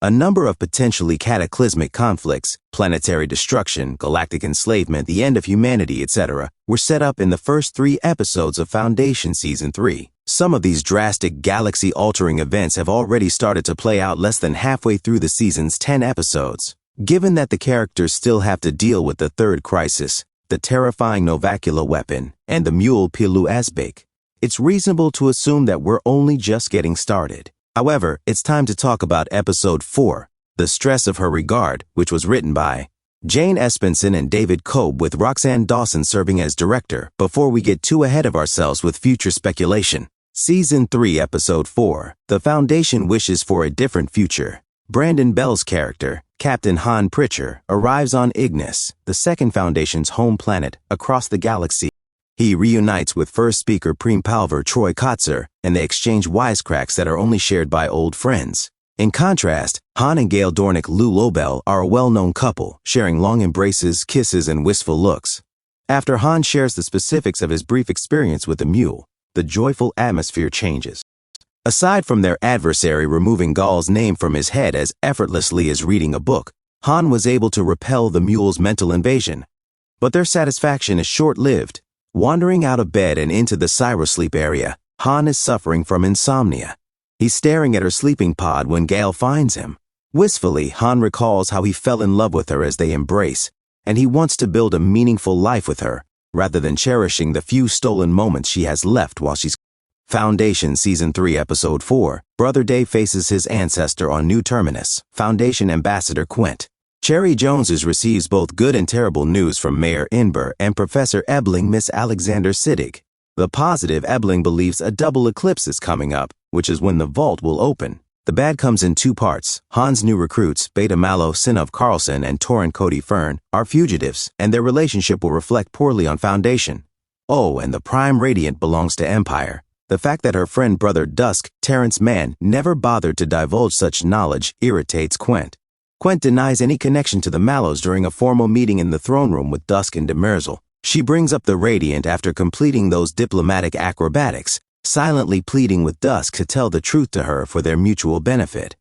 A number of potentially cataclysmic conflicts, planetary destruction, galactic enslavement, the end of humanity, etc., were set up in the first 3 episodes of Foundation Season 3. Some of these drastic galaxy-altering events have already started to play out less than halfway through the season's 10 episodes. Given that the characters still have to deal with the third crisis, the terrifying Novacula weapon, and the mule Pilu Asbake, it's reasonable to assume that we're only just getting started. However, it's time to talk about Episode 4, The Stress of Her Regard, which was written by Jane Espenson and David Cobb with Roxanne Dawson serving as director. Before we get too ahead of ourselves with future speculation, Season 3, Episode 4, The Foundation wishes for a different future. Brandon Bell's character, Captain Han Pritchard, arrives on Ignis, the second Foundation's home planet, across the galaxy. He reunites with first speaker Preem Palver Troy Kotzer, and they exchange wisecracks that are only shared by old friends. In contrast, Han and Gail Dornick Lou Lobel are a well-known couple, sharing long embraces, kisses, and wistful looks. After Han shares the specifics of his brief experience with the mule, the joyful atmosphere changes. Aside from their adversary removing Gaul's name from his head as effortlessly as reading a book, Han was able to repel the mule's mental invasion. But their satisfaction is short-lived. Wandering out of bed and into the Cyrosleep area, Han is suffering from insomnia. He's staring at her sleeping pod when Gail finds him. Wistfully, Han recalls how he fell in love with her as they embrace, and he wants to build a meaningful life with her, rather than cherishing the few stolen moments she has left while she's Foundation Season 3, Episode 4, Brother Dave faces his ancestor on New Terminus, Foundation Ambassador Quint. Cherry Joneses receives both good and terrible news from Mayor Inber and Professor Ebling Miss Alexander Siddig. The positive, Ebling believes a double eclipse is coming up, which is when the vault will open. The bad comes in 2 parts. Han's new recruits, Beta Malo Sinov Carlson and Torrin Cody Fern, are fugitives, and their relationship will reflect poorly on Foundation. Oh, and the Prime Radiant belongs to Empire. The fact that her friend Brother Dusk, Terrence Mann, never bothered to divulge such knowledge irritates Quint. Quint denies any connection to the Mallows during a formal meeting in the throne room with Dusk and Demerzel. She brings up the Radiant after completing those diplomatic acrobatics, silently pleading with Dusk to tell the truth to her for their mutual benefit.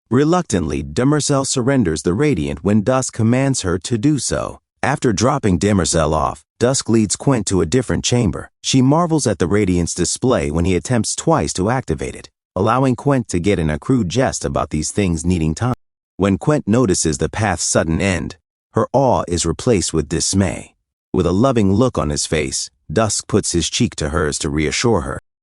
Reluctantly, Demerzel surrenders the Radiant when Dusk commands her to do so. After dropping Demerzel off, Dusk leads Quint to a different chamber. She marvels at the Radiant's display when he attempts twice to activate it, allowing Quint to get in a crude jest about these things needing time. When Quint notices the path's sudden end, her awe is replaced with dismay. With a loving look on his face, Dusk puts his cheek to hers to reassure her.